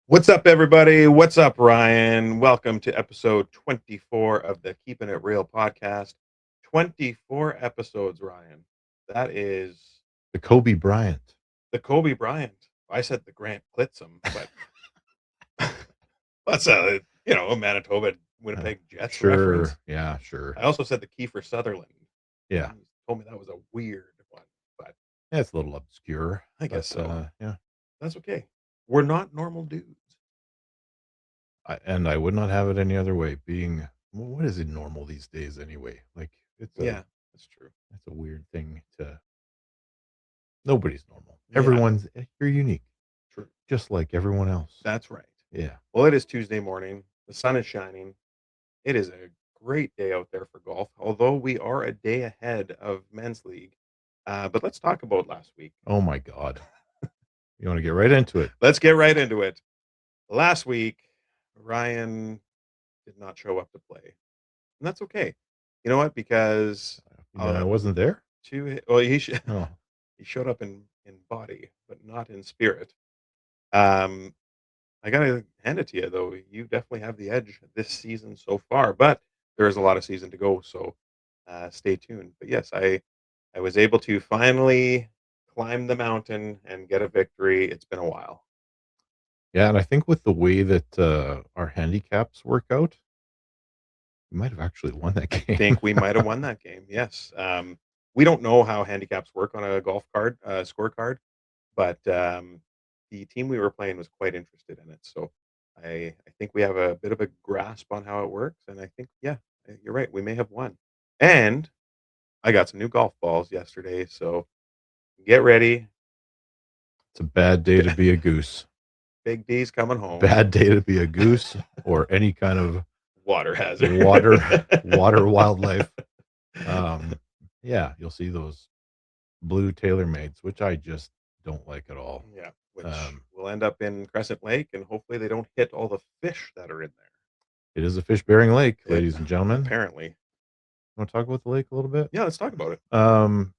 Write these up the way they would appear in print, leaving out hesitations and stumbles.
What's up, everybody? What's up, Ryan? Welcome to episode 24 of the Keepin It Real Podcast. 24 episodes, Ryan. That is The Kobe Bryant. the Kobe Bryant. I said the Grant Clitsome, but that's a Manitoba Winnipeg Jets reference. Sure. Yeah, sure. I also said the Kiefer Sutherland. Yeah. You told me that was a weird one, but Yeah, it's a little obscure, I but guess so. yeah. That's okay. We're not normal dudes. I would not have it any other way. What is it normal these days anyway? Like Yeah, that's true. it's a weird thing to. Nobody's normal. Yeah, You're unique, true. just like everyone else. That's right. Yeah. Well, it is Tuesday morning. The sun is shining. It is a great day out there for golf, although we are a day ahead of men's league. But let's talk about last week. Oh my God. You want to get right into it? Let's get right into it. Last week, Ryan did not show up to play, and that's okay. You know what? Because You mean I wasn't there? well, Oh, he showed up in body, but not in spirit. Um, I gotta hand it to you though. You definitely have the edge this season so far, but there is a lot of season to go. So stay tuned. But yes, I was able to finally climb the mountain and get a victory. It's been a while. yeah. And I think with the way that our handicaps work out, we might have actually won that I game. think we might have won that game. Yes. We don't know how handicaps work on a golf card scorecard, but the team we were playing was quite interested in it. So I think we have a bit of a grasp on how it works, and I think yeah, you're right. We may have won. And I got some new golf balls yesterday, so get ready. It's a bad day to be a goose. Big D's coming home. Bad day to be a goose or any kind of Water hazard. water wildlife. Um, yeah, you'll see those blue TaylorMades, which I just don't like at all. Yeah, which Um, will end up in Crescent Lake, and hopefully they don't hit all the fish that are in it is a fish bearing lake, there. ladies and gentlemen. Apparently. Want to talk about the lake a little bit? Yeah, let's talk about it. Um,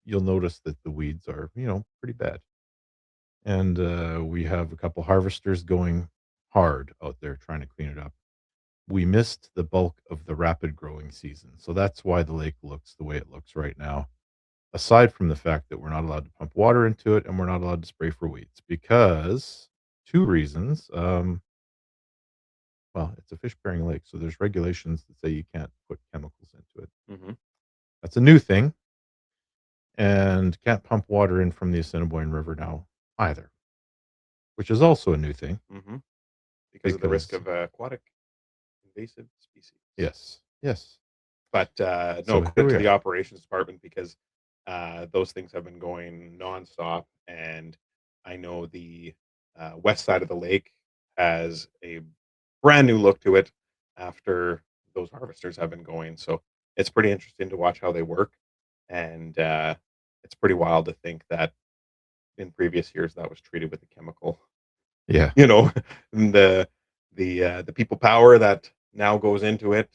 you'll notice that the weeds are, pretty bad. And we have a couple harvesters going hard out there trying to clean it up. We missed the bulk of the rapid growing season. So that's why the lake looks the way it looks right now. Aside from the fact that we're not allowed to pump water into it and we're not allowed to spray for weeds because two reasons. Well, it's a fish bearing lake. So there's regulations that say you can't put chemicals into it. Hmm. That's a new thing. And can't pump water in from the Assiniboine River now either, which is also a new thing Hmm. Because of the risk because, of aquatic invasive species. yes, yes. But no, So here credit we to the are. operations department because those things have been going nonstop. And I know the west side of the lake has a brand new look to it after those harvesters have been going. So it's pretty interesting to watch how they work. And it's pretty wild to think that in previous years that was treated with a chemical. Yeah. You know, the the people power that now goes into it,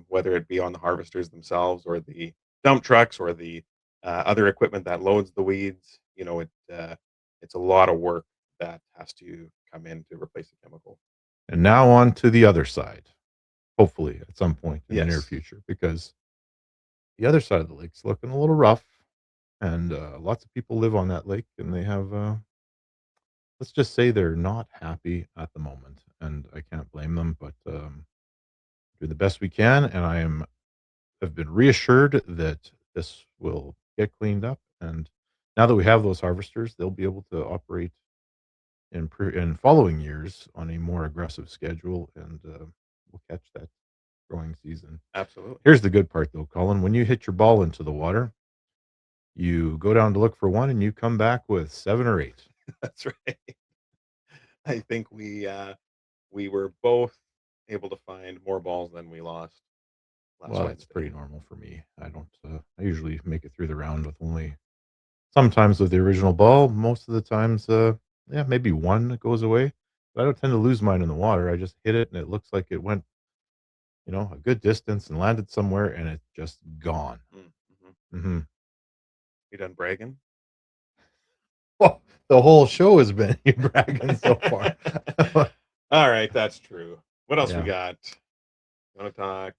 whether it be on the harvesters themselves or the dump trucks or the other equipment that loads the weeds. It's a lot of work that has to come in to replace the chemical. And now on to the other side, hopefully at some point in the near Yes. future, because the other side of the lake's looking a little rough. And lots of people live on that lake and they have, let's just say they're not happy at the moment. And I can't blame them, but do the best we can. And have been reassured that this will get cleaned up. And now that we have those harvesters, they'll be able to operate in following years on a more aggressive schedule, and we'll catch that growing season. Absolutely. Here's the good part, though, Colin. When you hit your ball into the water, you go down to look for one, and you come back with 7 or 8. That's right. I think we were both able to find more balls than we lost last Well, that's Wednesday. pretty normal for me. I don't. I usually make it through the round with only sometimes with the original ball. Most of the times, yeah, maybe one goes away. But I don't tend to lose mine in the water. I just hit it, and it looks like it went, a good distance and landed somewhere, and it's just gone. Mm-hmm. Hmm. You done bragging? Well, The whole show has been you bragging so far. All right, that's true. What else we Yeah. got? You want to talk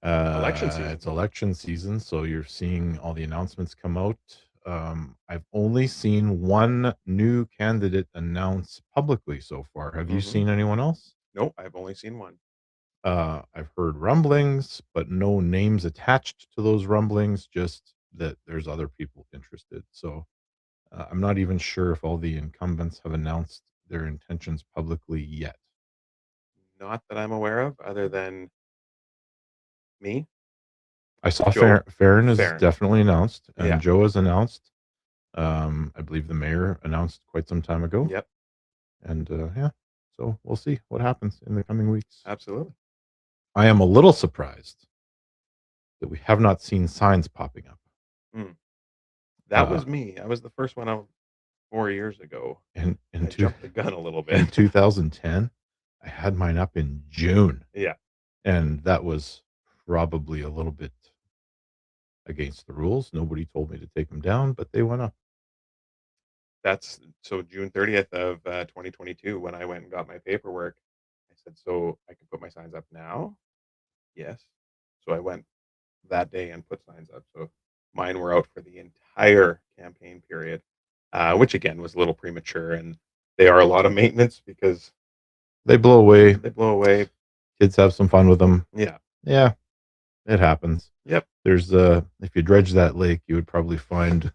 election season? It's election season, so you're seeing all the announcements come out. I've only seen one new candidate announce publicly so far. Have you Hmm. seen anyone else? Nope, I've only seen one. I've heard rumblings, but no names attached to those rumblings, just that there's other people interested. So I'm not even sure if all the incumbents have announced their intentions publicly yet. Not that I'm aware of, other than me, I saw Joe Farron is Farron. definitely announced, and Yeah. Joe is announced. I believe the mayor announced quite some time ago, Yep. and yeah, so we'll see what happens in the coming weeks. Absolutely. I am a little surprised that we have not seen signs popping up. Mm. That Uh, was me. I was the first one out 4 years ago. in I two jumped the gun a little in bit. 2010, I had mine up in June, Yeah. and that was probably a little bit against the rules. Nobody told me to take them down, but they went up. That's so June 30th of 2022 when I went and got my paperwork. I said, "So I can put my signs up now?" Yes. So I went that day and put signs up. So mine were out for the entire campaign period, which again was a little premature, and they are a lot of maintenance because They blow away. they blow away. Kids have some fun with them. Yeah. Yeah, it happens. Yep. There's if you dredge that lake, you would probably find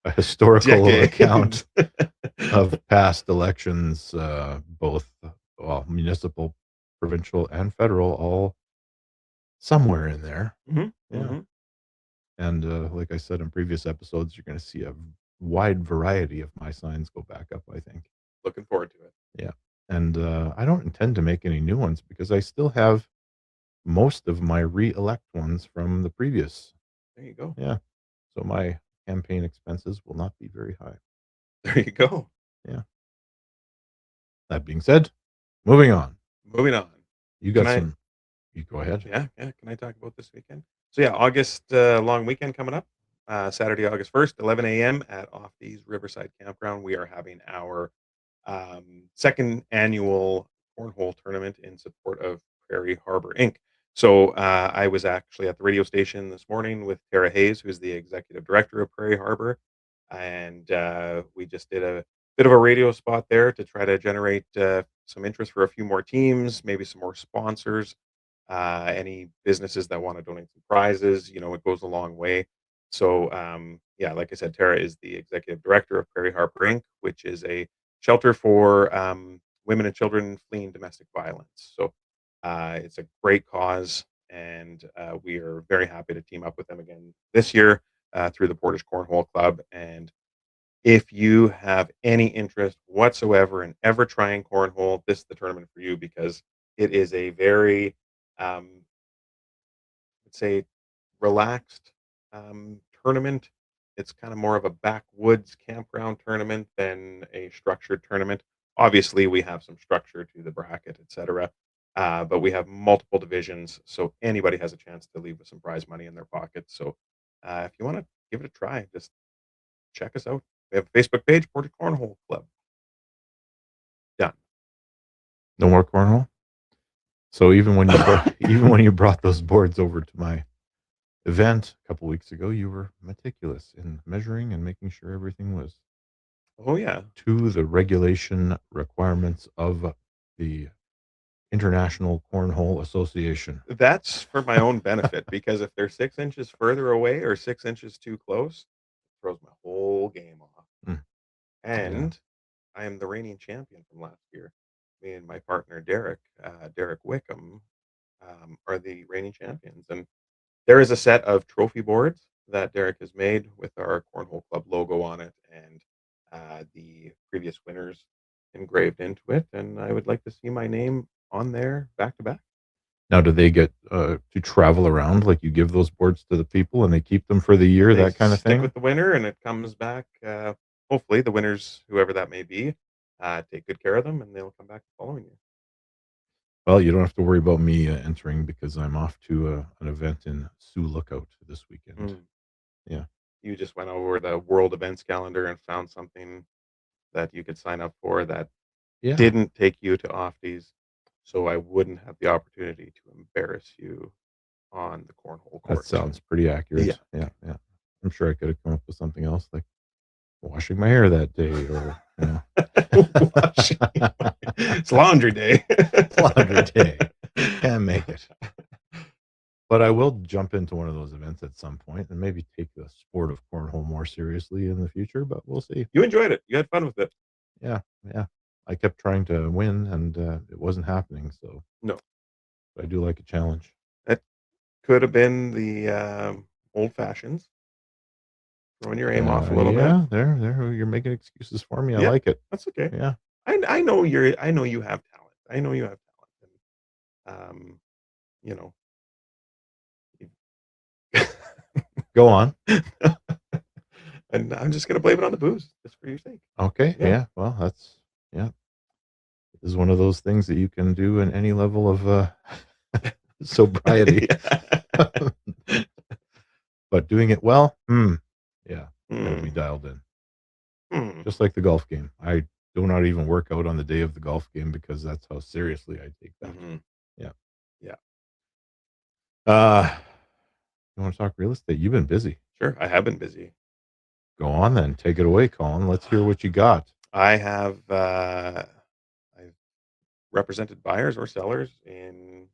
a historical account Decades. of past elections, both well, municipal, provincial, and federal, all somewhere in there. Hmm. Yeah, Hmm. and like I said in previous episodes, you're going to see a wide variety of my signs go back up. I think. Looking forward to it. Yeah, and I don't intend to make any new ones because I still have most of my re-elect ones from the previous. There you go. Yeah, so my campaign expenses will not be very high. There you go. Yeah. That being said, moving on. Moving on. You Can got I? some. You go ahead. Yeah, yeah. Can I talk about this weekend? So yeah, August long weekend coming up. Saturday, August 1st, 11 a.m. at Offbees Riverside Campground. We are having our second annual cornhole tournament in support of Prairie Harbor Inc. So I was actually at the radio station this morning with Tara Hayes, who's the executive director of Prairie Harbor, and we just did a bit of a radio spot there to try to generate some interest for a few more teams, maybe some more sponsors, any businesses that want to donate some prizes. It goes a long way. So, yeah, like I said, Tara is the executive director of Prairie Harbor Inc., which is a shelter for women and children fleeing domestic violence. So, it's a great cause, and we are very happy to team up with them again this year through the Portage Cornhole Club. And if you have any interest whatsoever in ever trying cornhole, this is the tournament for you because it is a very, let's say, relaxed tournament. It's kind of more of a backwoods campground tournament than a structured tournament. Obviously, we have some structure to the bracket, etc. But we have multiple divisions, so anybody has a chance to leave with some prize money in their pocket. So if you want to give it a try, just check us out. We have a Facebook page, Portage Cornhole Club. Done. No more cornhole. So even when even when you brought those boards over to my event a couple weeks ago, you were meticulous in measuring and making sure everything was Oh yeah, to the regulation requirements of the International Cornhole Association. that's for my own benefit because if they're 6 inches further away or 6 inches too close, it throws my whole game off. Mm, yeah. And I am the reigning champion from last year. Me and my partner Derek Wickham, are the reigning champions. And there is a set of trophy boards that Derek has made with our Cornhole Club logo on it and the previous winners engraved into it. And I would like to see my name on there back to back. Now, do they get to travel around? Like you give those boards to the people and they keep them for the year, They that kind of stick thing? with the winner, and it comes back. Hopefully, the winners, whoever that may be, take good care of them, and they'll come back the following year. Well, you don't have to worry about me entering because I'm off to an event in Sioux Lookout this weekend. Mm. Yeah. you just went over the world events calendar and found something that you could sign up for that Yeah, didn't take you to Ofties, so I wouldn't have the opportunity to embarrass you on the cornhole that course. sounds pretty Yeah. accurate. Yeah, yeah. I'm sure I could have come up with something else like washing my hair that day or, Washing it's laundry day. laundry day. Can't make it. But I will jump into one of those events at some point and maybe take the sport of cornhole more seriously in the future, but we'll see. You enjoyed it. You had fun with it. Yeah, yeah. I kept trying to win and, it wasn't happening, so No, I do like a challenge. that could have been the, old fashions, throwing your aim off a little bit. Yeah, there, you're making excuses for me. I Yeah, like it. that's okay. Yeah. I know you have talent. I know you have talent, and, you know, Go on. and I'm just gonna blame it on the booze, just for your sake. Okay, Yeah. yeah, well, that's yeah. This is one of those things that you can do in any level of, sobriety. Yeah. But doing it well, yeah, gotta be Mm, dialed in. mm, Just like the golf game. I do not even work out on the day of the golf game because that's how seriously I take that. mhm. Yeah. Yeah, Uh, you wanna talk real estate? You've been busy. sure, I have been busy. Go on then. Take it away, Colin. Let's hear what you got. I have, I've represented buyers or sellers in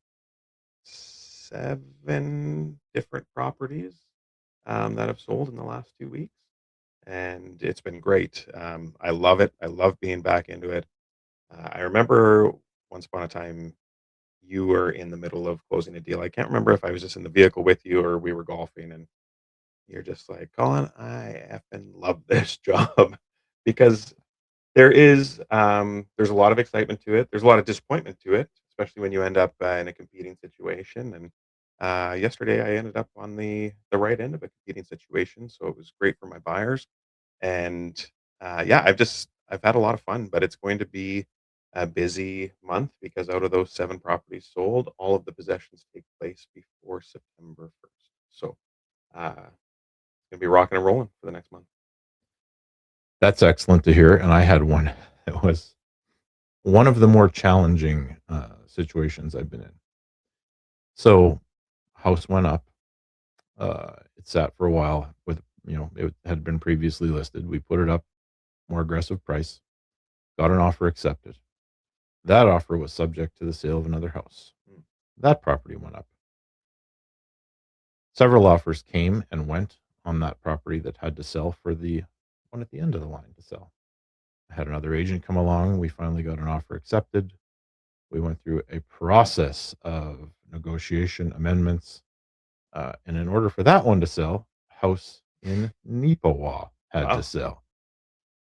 7 different properties, that have sold in the last 2 weeks, and it's been great. I love it. I love being back into it. I remember once upon a time you were in the middle of closing a deal. I can't remember if I was just in the vehicle with you or we were golfing, and you're just like, "Colin, I effing love this job," because there's a lot of excitement to it. There's a lot of disappointment to it, especially when you end up, in a competing situation, and, yesterday, I ended up on the right end of a competing situation, so it was great for my buyers, and, yeah, I've had a lot of fun, but it's going to be a busy month because out of those 7 properties sold, all of the possessions take place before September 1st. So, it's gonna be rocking and rolling for the next month. That's excellent to hear, and I had one that was one of the more challenging, situations I've been in. So, house went up. It sat for a while with it had been previously listed. We put it up, more aggressive price, got an offer accepted. That offer was subject to the sale of another house. Mm, That property went up. Several offers came and went on that property that had to sell for the one at the end of the line to sell. I had another agent come along. We finally got an offer accepted. We went through a process of negotiation, amendments, and in order for that one to sell, house in Neepawa had to wow. sell.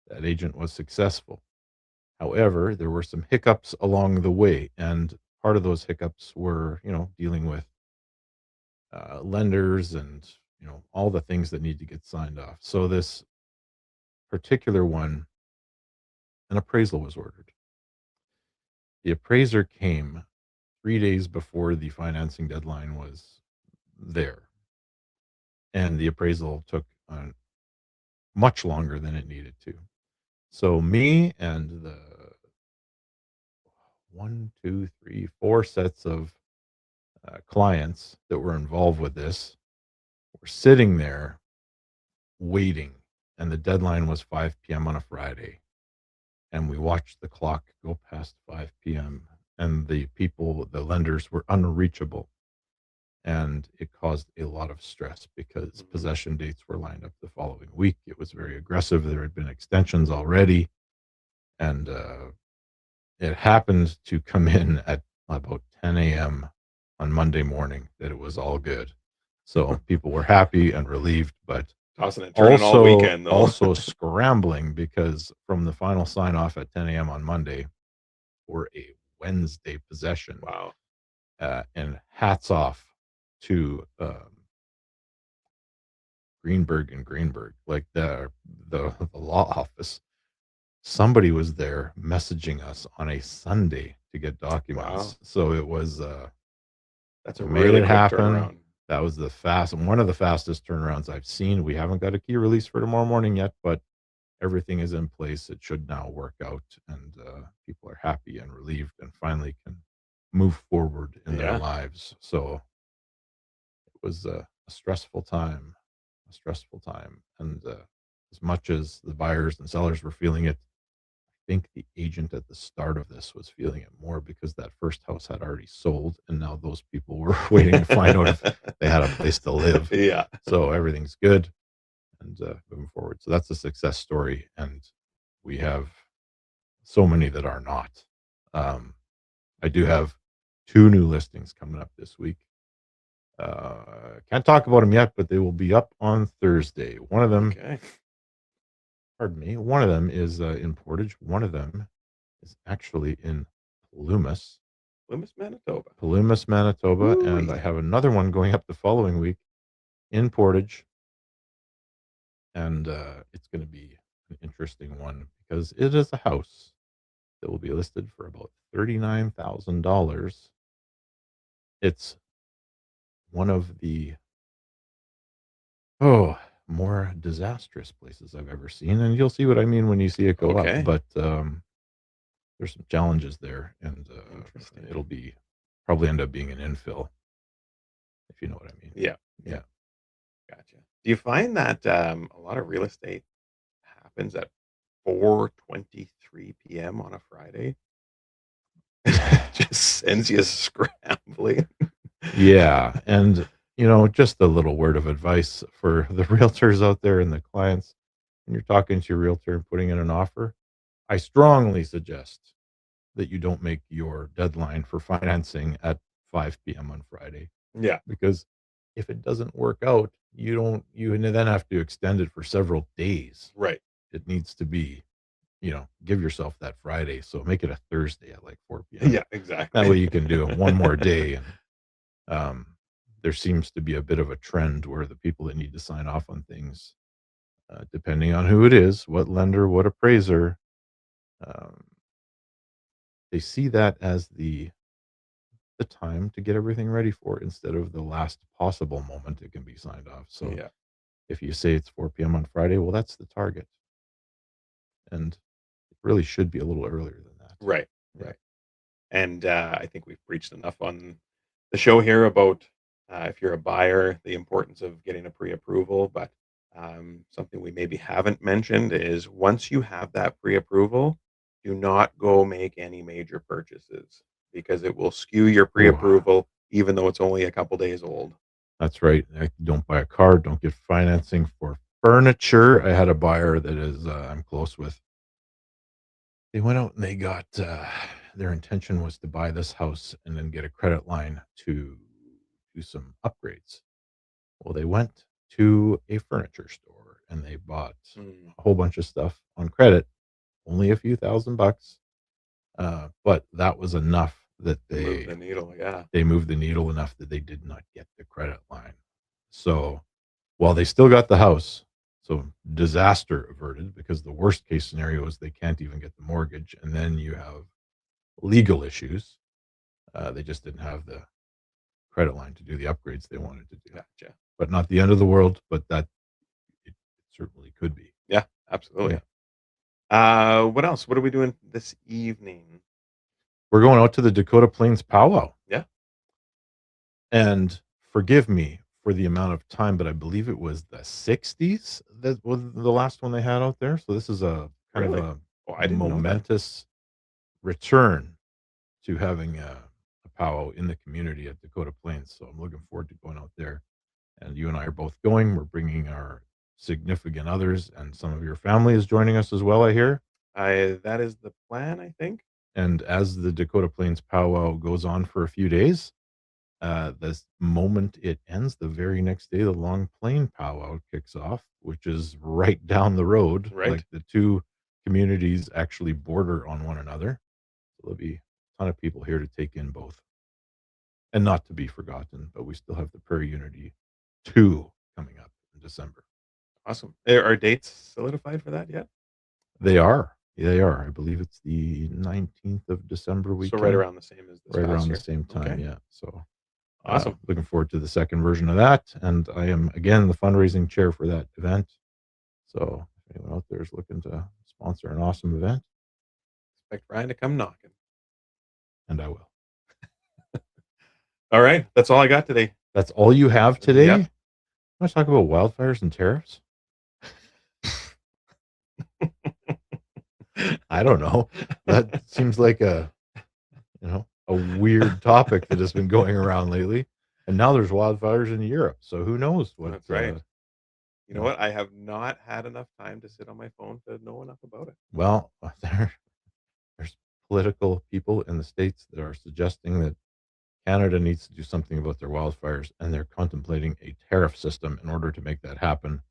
That agent was successful. However, there were some hiccups along the way, and part of those hiccups were, dealing with lenders and all the things that need to get signed off. So this particular one, an appraisal was ordered. The appraiser came 3 days before the financing deadline was there, and the appraisal took much longer than it needed to. So me and the one, two, three, four sets of clients that were involved with this were sitting there waiting, and the deadline was 5 p.m. on a Friday. And we watched the clock go past 5 p.m. and the lenders were unreachable. And it caused a lot of stress because Mhm, possession dates were lined up the following week. It was very aggressive. There had been extensions already. And it happened to come in at about 10 a.m. on Monday morning that it was all good. So people were happy and relieved, but tossing and turning all also weekend, though. also scrambling because from the final sign off at 10 a.m. on Monday for a Wednesday possession. Wow. And hats off to Greenberg and Greenberg, like the law office. Somebody was there messaging us on a Sunday to get Wow. documents. So it was That's a we made really it quick happen. turnaround. That was one of the fastest turnarounds I've seen. We haven't got a key release for tomorrow morning yet, but everything is in place. It should now work out, and people are happy and relieved, and finally can move forward in their Yeah. lives. So it was a stressful time, and as much as the buyers and sellers were feeling it, I think the agent at the start of this was feeling it more because that first house had already sold, and now those people were waiting to find out if they had a place to live. Yeah. So everything's good and moving forward. So that's a success story, and we have so many that are not. Um, I do have 2 new listings coming up this week. Can't talk about them yet, but they will be up on Thursday. One of them, Okay. pardon me, one of them is in Portage. One of them is actually in Loomis, Plymouth, Manitoba. Manitoba, and I Woo-wee. have another one going up the following week in Portage, and it's going to be an interesting one because it is a house that will be listed for about $39,000. It's one of the oh more disastrous places I've ever seen, and you'll see what I mean when you see it go up. Okay. But there's some challenges there, and Interesting. it'll be probably end up being an infill, if you know what I mean. Yeah. Yeah. Yeah. Gotcha. Do you find that a lot of real estate happens at 4:23 p.m. on a Friday? Just sends you scrambling. Yeah, and just a little word of advice for the realtors out there and the clients. When you're talking to your realtor and putting in an offer, I strongly suggest that you don't make your deadline for financing at 5 p.m. on Friday, Yeah. because if it doesn't work out, you then have to extend it for several days. Right. It needs to be, give yourself that Friday. So make it a Thursday at like 4 p.m. Yeah. That Exactly. way you can do one more day. And um, there seems to be a bit of a trend where the people that need to sign off on things, depending on who it is, what lender, what appraiser, um, they see that as the time to get everything ready for it instead of the last possible moment it can be signed off. So Yeah. if you say it's 4 p.m. on Friday, well, that's the target, and it really should be a little earlier than that. Right. Yeah. Right. And I think we've preached enough on the show here about if you're a buyer, the importance of getting a pre-approval. But something we maybe haven't mentioned is once you have that pre-approval, do not go make any major purchases because it will skew your Oh, pre-approval, even though it's only a couple days old. that's right. Don't buy a car. Don't get financing for furniture. I had a buyer that is I'm close with. They went out and they got their intention was to buy this house and then get a credit line to do some upgrades. Well, they went to a furniture store and they bought Mm, a whole bunch of stuff on credit, only a few $1,000, but that was enough that to move the needle, yeah. they moved the needle enough that they did not get the credit line. So while they still got the house, so disaster averted, because the worst case scenario is they can't even get the mortgage, and then you have legal issues. They just didn't have the credit line to do the upgrades they wanted to do, Gotcha. but not the end of the world. But that it certainly could be. Yeah, Yeah, absolutely. What else? What are we doing this evening? we're going out to the Dakota Plains powwow. Yeah, And forgive me for the amount of time, but I believe it was the '60s that was the last one they had out there. So this is a kind of really? a Oh, I didn't know that. momentous return to having a powwow in the community at Dakota Plains. So I'm looking forward to going out there. And you and I are both going. We're bringing our significant others, and some of your family is joining us as well, I hear. I That is the plan, I think. And as the Dakota Plains powwow goes on for a few days, this moment it ends, the very next day, the Long Plain powwow kicks off, which is right down the road. Right? Like the two communities actually border on one another. So there'll be a ton of people here to take in both. And not to be forgotten, but we still have the Prairie Unity 2 coming up in December. Awesome. Are dates solidified for that yet? They are. They are. I believe it's the 19th of December So right weekend, around the same as this right past around the year. same time. Okay. Yeah. So Awesome. Looking forward to the second version of that, and I am again the fundraising chair for that event. So if anyone out there is looking to sponsor an awesome event, Expect Ryan to come knocking. and I will. All right. That's all I got today. That's all you have today? Yep. You want to talk about wildfires and tariffs? I don't know. That seems like a weird topic that has been going around lately. And now there's wildfires in Europe, so who knows what? That's right. You know what? I have not had enough time to sit on my phone to know enough about it. Well, there's political people in the States that are suggesting that Canada needs to do something about their wildfires, and they're contemplating a tariff system in order to make that happen,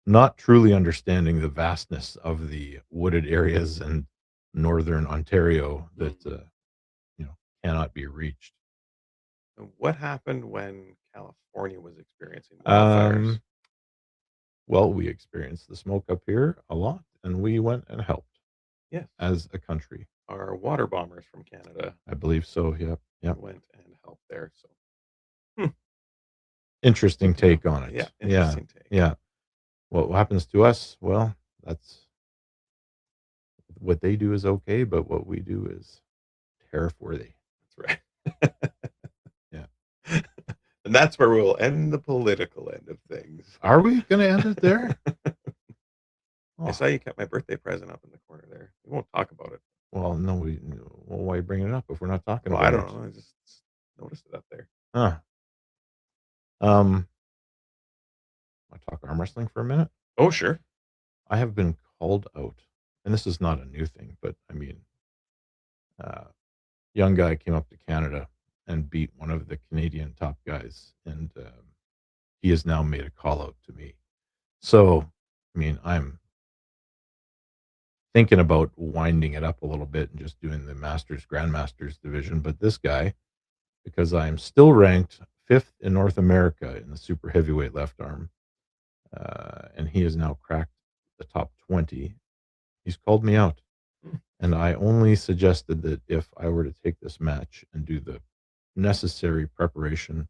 not truly understanding the vastness of the wooded areas in northern Ontario that cannot be reached. And what happened when California was experiencing wildfires? Well, we experienced the smoke up here a lot, and we went and helped. Yes, as a country. Our water bombers from Canada, I believe so. Yep. went and helped there. So Interesting take on it. Yeah, interesting take. Yeah. What happens to us? Well, that's what they do is okay, but what we do is tariff worthy. That's right. Yeah. And that's where we'll end the political end of things. Are we going to end it there? I saw you kept my birthday present up in the corner there. We won't talk about it. Well, no, why bring it up if we're not talking about it? I don't know. I just noticed it up there. Huh. I talk arm wrestling for a minute. Oh, sure. I have been called out, and this is not a new thing, but I mean, young guy came up to Canada and beat one of the Canadian top guys, and he has now made a call out to me. So, I mean, I'm thinking about winding it up a little bit and just doing the Grandmasters division. But this guy, because I'm still ranked 5th in North America in the super heavyweight left arm, and he has now cracked the top 20, he's called me out. And I only suggested that if I were to take this match and do the necessary preparation,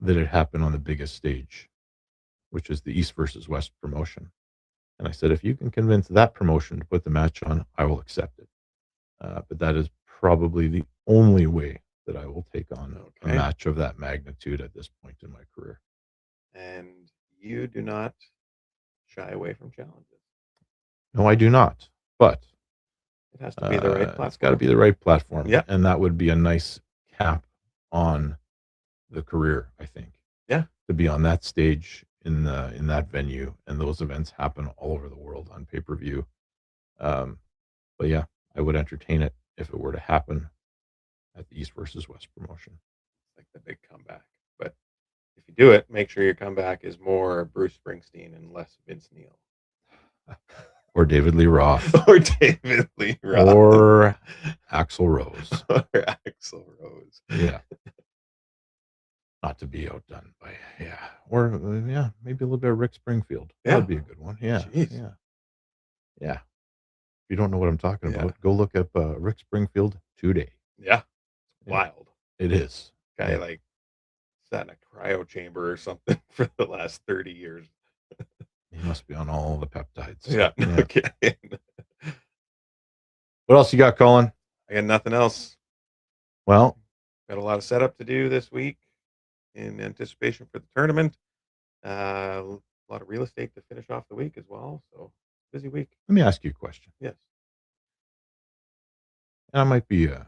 that it happen on the biggest stage, which is the East versus West promotion. And I said, if you can convince that promotion to put the match on, I will accept it. But that is probably the only way that I will take on a match of that magnitude at this point in my career. And you do not shy away from challenges. No, I do not. But it has to be the right platform. It's got to be the right platform. Yeah. And that would be a nice cap on the career, I think. Yeah. To be on that stage in that venue, and those events happen all over the world on pay-per-view. But yeah, I would entertain it if it were to happen at the East versus West promotion. It's like the big comeback. But if you do it, make sure your comeback is more Bruce Springsteen and less Vince Neil. Or David Lee Roth. Or David Lee Roth. Or Axl Rose. Or Axl Rose. Yeah. Not to be outdone by, or maybe a little bit of Rick Springfield. Yeah. That'd be a good one. Yeah. Jeez. Yeah. If you don't know what I'm talking about, go look up Rick Springfield today. Yeah. It's wild. It is. Guy like sat in a cryo chamber or something for the last 30 years. He must be on all the peptides. Yeah. Okay. What else you got, Colin? I got nothing else. Well, got a lot of setup to do this week in anticipation for the tournament. A lot of real estate to finish off the week as well. So busy week. Let me ask you a question. Yes. And I might be out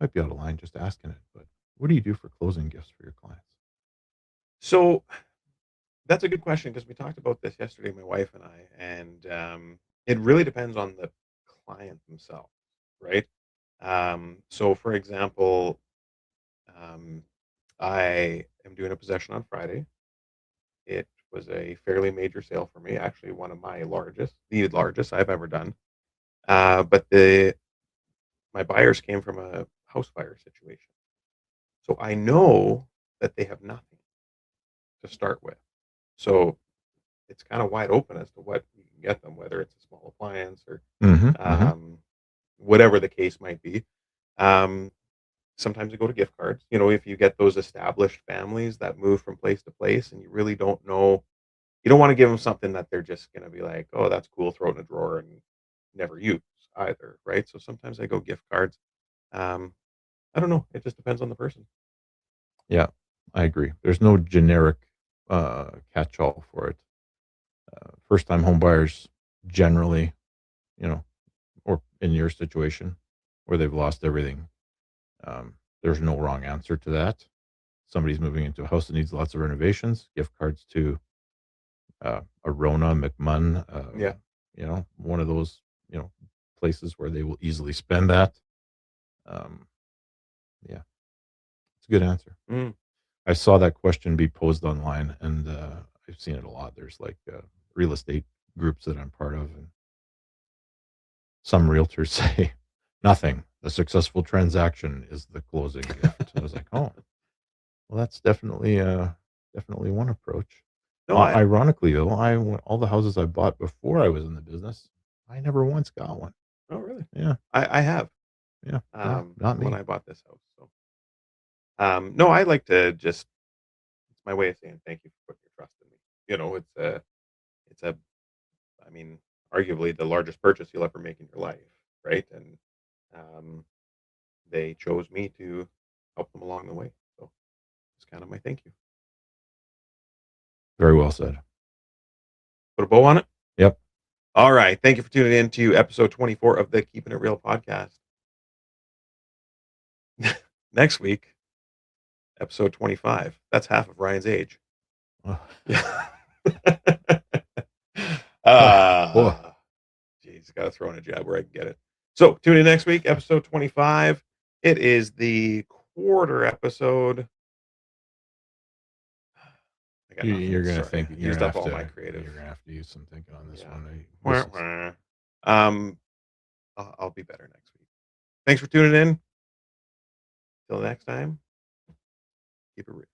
of line just asking it, but what do you do for closing gifts for your clients? So that's a good question, because we talked about this yesterday, my wife and I, and it really depends on the client themselves, right? So for example, I am doing a possession on Friday. It was a fairly major sale for me, actually one of my the largest I've ever done. But my buyers came from a house fire situation. So I know that they have nothing to start with. So it's kind of wide open as to what you can get them, whether it's a small appliance or whatever the case might be. sometimes I go to gift cards. You know, if you get those established families that move from place to place and you really don't know, you don't wanna give them something that they're just gonna be like, "Oh, that's cool," throw it in a drawer and never use either, right? So sometimes I go gift cards. Um, I don't know, it just depends on the person. Yeah, I agree. There's no generic, catch-all for it. First-time home buyers generally, you know, or in your situation where they've lost everything, there's no wrong answer to that. Somebody's moving into a house that needs lots of renovations, gift cards to, a Rona, McMunn, Yeah. one of those, places where they will easily spend that. Um, yeah, it's a good answer. Mm, I saw that question be posed online, and, I've seen it a lot. There's, real estate groups that I'm part of, and some realtors say, "Nothing. A successful transaction is the closing gift." I was like, "Oh, well, that's definitely one approach." no, I Ironically, though, all the houses I bought before I was in the business, I never once got one. oh, really? Yeah, I have, yeah, no, not when me. I bought this house, so, no, I like to just it's my way of saying thank you for putting your trust in me. You know, it's a I mean, arguably the largest purchase you'll ever make in your life, right? And, um, they chose me to help them along the way, so it's kind of my thank you. Very well said. Put a bow on it? Yep. Alright, thank you for tuning in to episode 24 of the Keeping It Real podcast. Next week, episode 25. That's half of Ryan's age. Oh, Yeah. boy. Ah, jeez, gotta throw in a jab where I can get it. So, tune in next week, episode 25. It is the quarter episode. I got nothing. You're gonna Sorry. think I you're used gonna up have all my to creative. you're gonna have to use some thinking on this Yeah. one. Wah, This is wah. I'll be better next week. Thanks for tuning in. Till next time, keep it real.